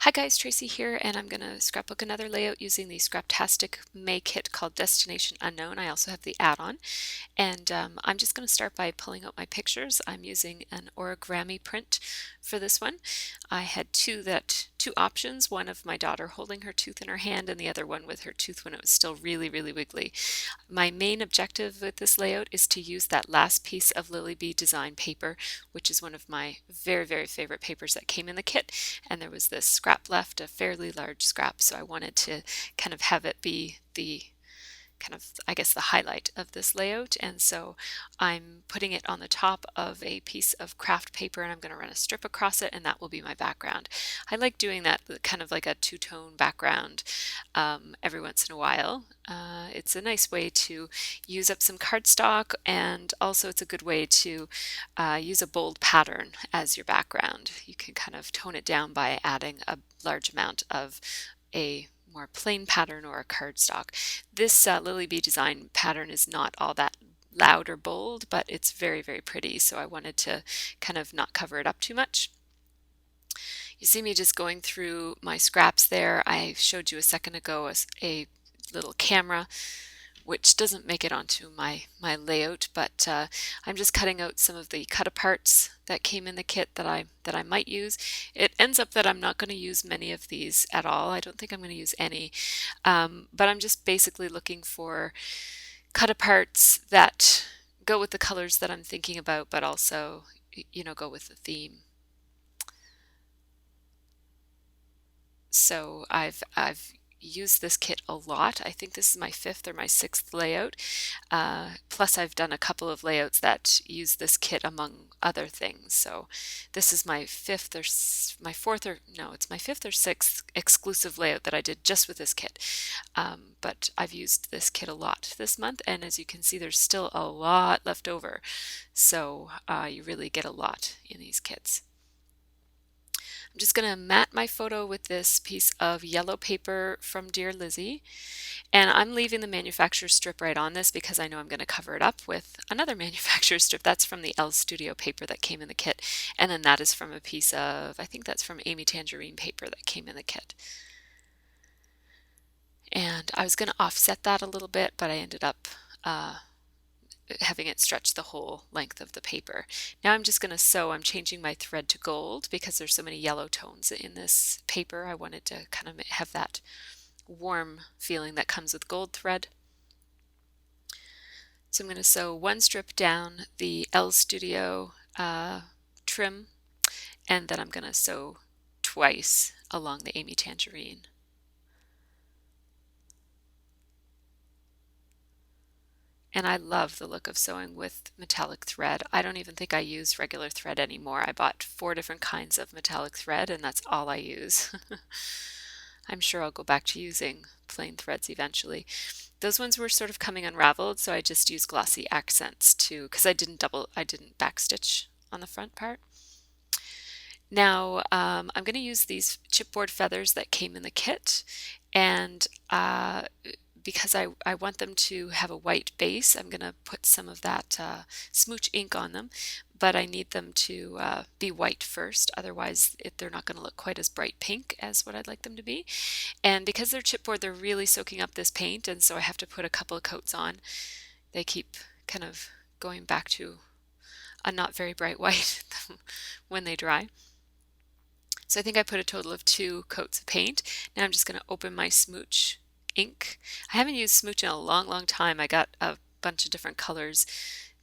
Hi guys, Tracy here, and I'm going to scrapbook another layout using the Scraptastic May kit called Destination Unknown. I also have the add-on, and I'm just going to start by pulling out my pictures. I'm using an origami print for this one. I had two options, one of my daughter holding her tooth in her hand and the other one with her tooth when it was still really, really wiggly. My main objective with this layout is to use that last piece of Lily Bee design paper, which is one of my very, very favorite papers that came in the kit. And there was this scrap left, a fairly large scrap, so I wanted to kind of have it be the kind of, I guess, the highlight of this layout. And so I'm putting it on the top of a piece of craft paper and I'm going to run a strip across it, and that will be my background. I like doing that kind of like a two-tone background every once in a while. It's a nice way to use up some cardstock, and also it's a good way to use a bold pattern as your background. You can kind of tone it down by adding a large amount of a more plain pattern or a cardstock. This Lily Bee design pattern is not all that loud or bold, but it's very, very pretty, so I wanted to kind of not cover it up too much. You see me just going through my scraps there. I showed you a second ago a little camera, which doesn't make it onto my layout, but I'm just cutting out some of the cut-aparts that came in the kit that I might use. It ends up that I'm not going to use many of these at all. I don't think I'm going to use any, but I'm just basically looking for cut-aparts that go with the colors that I'm thinking about, but also, you know, go with the theme. So I've used this kit a lot. I think this is my 5th or my 6th layout. Plus I've done a couple of layouts that use this kit among other things. So this is my 5th or my 4th or no, it's my 5th or 6th exclusive layout that I did just with this kit. But I've used this kit a lot this month, and as you can see, there's still a lot left over. So you really get a lot in these kits. I'm just going to mat my photo with this piece of yellow paper from Dear Lizzie, and I'm leaving the manufacturer's strip right on this because I know I'm going to cover it up with another manufacturer's strip. That's from the Elle Studio paper that came in the kit, and then that is from a piece of, I think that's from Amy Tangerine paper that came in the kit. And I was going to offset that a little bit, but I ended up having it stretch the whole length of the paper. Now I'm just going to sew. I'm changing my thread to gold because there's so many yellow tones in this paper. I wanted to kind of have that warm feeling that comes with gold thread. So I'm going to sew one strip down the Elle Studio trim, and then I'm going to sew twice along the Amy Tangerine. And I love the look of sewing with metallic thread. I don't even think I use regular thread anymore. I bought 4 different kinds of metallic thread, and that's all I use. I'm sure I'll go back to using plain threads eventually. Those ones were sort of coming unraveled, so I just used glossy accents because I didn't backstitch on the front part. Now I'm going to use these chipboard feathers that came in the kit, and because I want them to have a white base, I'm going to put some of that smooch ink on them, but I need them to be white first, otherwise they're not going to look quite as bright pink as what I'd like them to be. And because they're chipboard, they're really soaking up this paint, and so I have to put a couple of coats on. They keep kind of going back to a not very bright white when they dry. So I think I put a total of 2 coats of paint. Now I'm just going to open my smooch ink. I haven't used smooch in a long, long time. I got a bunch of different colors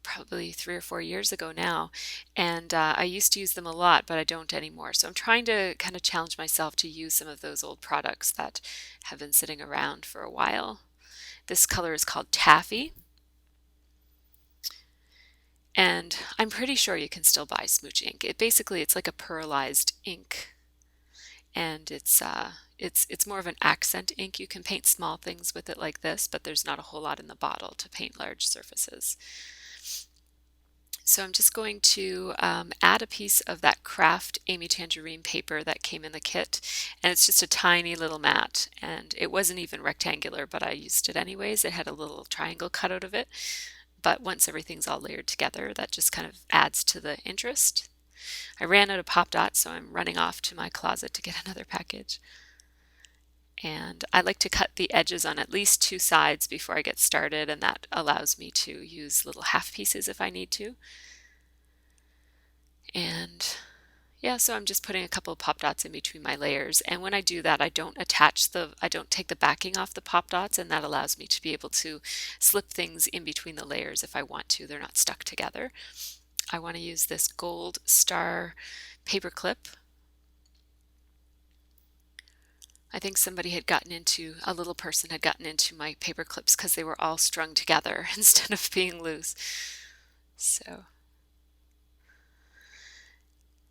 probably 3 or 4 years ago now, and I used to use them a lot, but I don't anymore. So I'm trying to kind of challenge myself to use some of those old products that have been sitting around for a while. This color is called Taffy, and I'm pretty sure you can still buy smooch ink. It's like a pearlized ink, and it's more of an accent ink. You can paint small things with it like this, but there's not a whole lot in the bottle to paint large surfaces. So I'm just going to add a piece of that craft Amy Tangerine paper that came in the kit, and it's just a tiny little mat, and it wasn't even rectangular, but I used it anyways. It had a little triangle cut out of it, but once everything's all layered together, that just kind of adds to the interest. I ran out of pop dots, so I'm running off to my closet to get another package. And I like to cut the edges on at least 2 sides before I get started, and that allows me to use little half pieces if I need to. And yeah, so I'm just putting a couple of pop dots in between my layers, and when I do that, I don't take the backing off the pop dots, and that allows me to be able to slip things in between the layers if I want to. They're not stuck together. I want to use this gold star paper clip. I think a little person had gotten into my paper clips because they were all strung together instead of being loose. So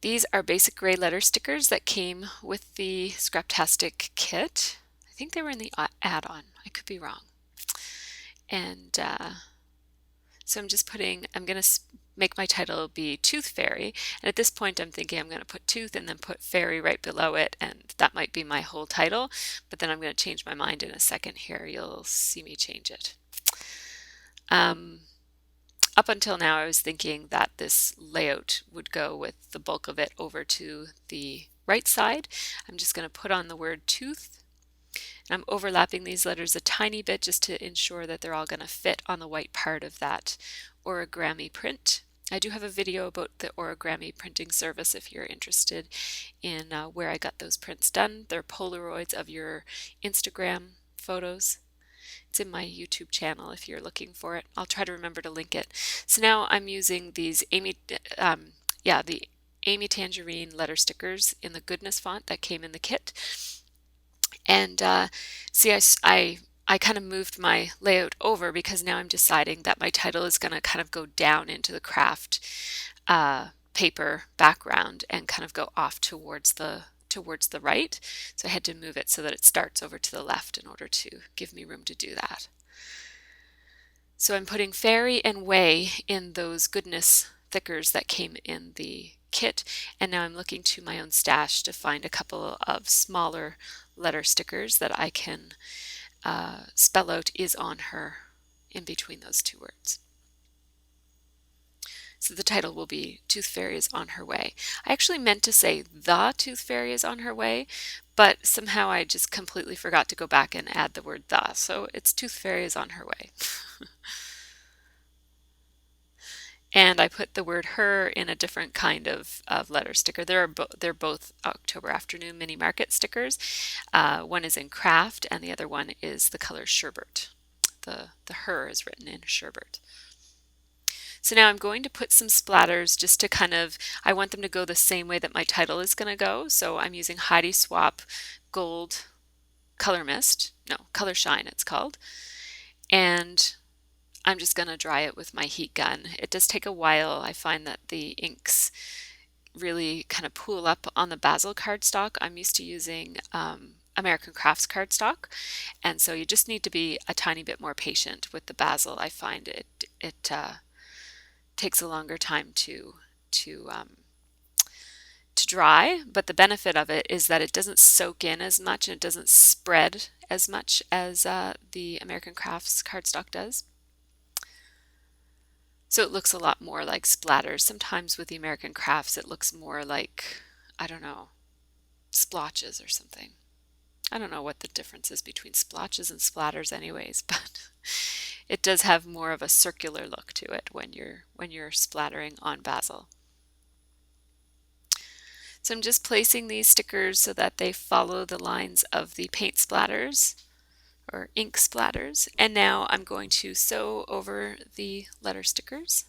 these are basic gray letter stickers that came with the Scraptastic kit. I think they were in the add-on. I could be wrong. And so I'm going to make my title be Tooth Fairy. And at this point, I'm thinking I'm going to put tooth and then put fairy right below it. And that might be my whole title. But then I'm going to change my mind in a second here. You'll see me change it. Up until now, I was thinking that this layout would go with the bulk of it over to the right side. I'm just going to put on the word tooth. And I'm overlapping these letters a tiny bit just to ensure that they're all going to fit on the white part of that origami print. I do have a video about the origami printing service if you're interested in where I got those prints done. They're Polaroids of your Instagram photos. It's in my YouTube channel if you're looking for it. I'll try to remember to link it. So now I'm using these the Amy Tangerine letter stickers in the Goodness font that came in the kit. And see, I kind of moved my layout over because now I'm deciding that my title is going to kind of go down into the craft paper background and kind of go off towards the right. So I had to move it so that it starts over to the left in order to give me room to do that. So I'm putting fairy and way in those Goodness thickers that came in the kit, and now I'm looking to my own stash to find a couple of smaller letter stickers that I can spell out is on her in between those two words. So the title will be Tooth Fairy is on her way. I actually meant to say the Tooth Fairy is on her way, but somehow I just completely forgot to go back and add the word the. So it's Tooth Fairy is on her way. And I put the word her in a different kind of letter sticker. They're both October Afternoon Mini Market stickers. One is in craft and the other one is the color sherbet. The her is written in sherbet. So now I'm going to put some splatters just to I want them to go the same way that my title is going to go. So I'm using Heidi Swap Gold Color Mist, Color Shine it's called. And I'm just going to dry it with my heat gun. It does take a while. I find that the inks really kind of pool up on the Basil cardstock. I'm used to using American Crafts cardstock, and so you just need to be a tiny bit more patient with the Basil. I find it takes a longer time to dry, but the benefit of it is that it doesn't soak in as much and it doesn't spread as much as the American Crafts cardstock does. So it looks a lot more like splatters. Sometimes with the American Crafts it looks more like, I don't know, splotches or something. I don't know what the difference is between splotches and splatters anyways, but it does have more of a circular look to it when you're splattering on Basil. So I'm just placing these stickers so that they follow the lines of the paint splatters or ink splatters, and now I'm going to sew over the letter stickers.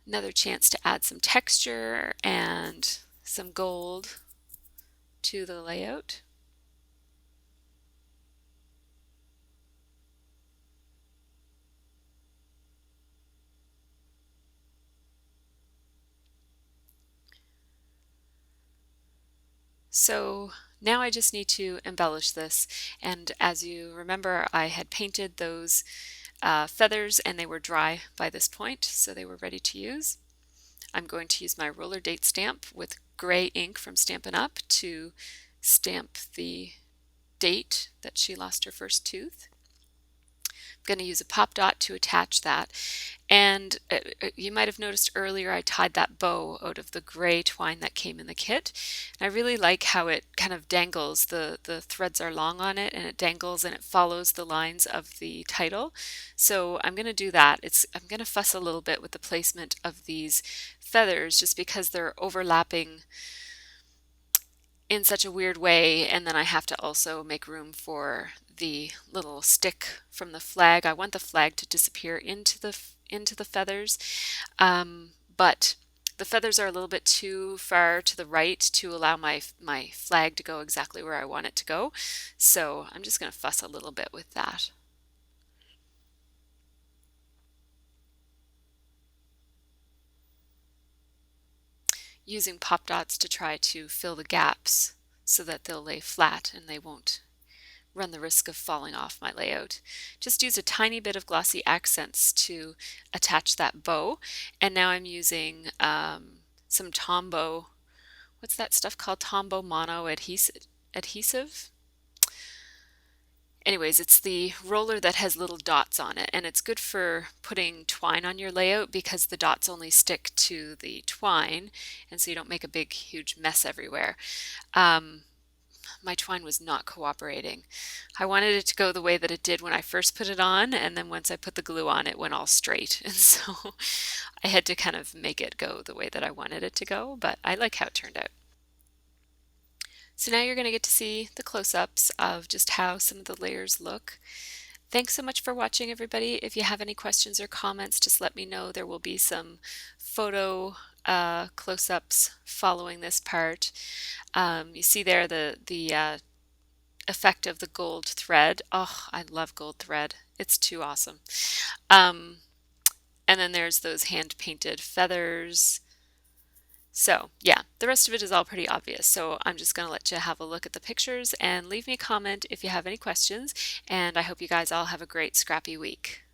Another chance to add some texture and some gold to the layout. So now I just need to embellish this, and as you remember, I had painted those feathers and they were dry by this point, so they were ready to use. I'm going to use my roller date stamp with gray ink from Stampin' Up! To stamp the date that she lost her first tooth. going to use a pop dot to attach that. And you might have noticed earlier I tied that bow out of the gray twine that came in the kit. And I really like how it kind of dangles. The threads are long on it and it dangles and it follows the lines of the title. So I'm going to do that. I'm going to fuss a little bit with the placement of these feathers just because they're overlapping in such a weird way, and then I have to also make room for the little stick from the flag. I want the flag to disappear into the feathers, but the feathers are a little bit too far to the right to allow my flag to go exactly where I want it to go. So I'm just going to fuss a little bit with that. Using pop dots to try to fill the gaps so that they'll lay flat and they won't run the risk of falling off my layout. Just use a tiny bit of glossy accents to attach that bow. And now I'm using some Tombow, what's that stuff called? Tombow Mono adhesive? Anyways, it's the roller that has little dots on it, and it's good for putting twine on your layout because the dots only stick to the twine, and so you don't make a big, huge mess everywhere. My twine was not cooperating. I wanted it to go the way that it did when I first put it on, and then once I put the glue on, it went all straight. And so I had to kind of make it go the way that I wanted it to go, but I like how it turned out. So now you're going to get to see the close-ups of just how some of the layers look. Thanks so much for watching, everybody. If you have any questions or comments, just let me know. There will be some photo close-ups following this part. You see there the effect of the gold thread. Oh, I love gold thread. It's too awesome. And then there's those hand-painted feathers. So yeah, the rest of it is all pretty obvious. So I'm just going to let you have a look at the pictures and leave me a comment if you have any questions. And I hope you guys all have a great scrappy week.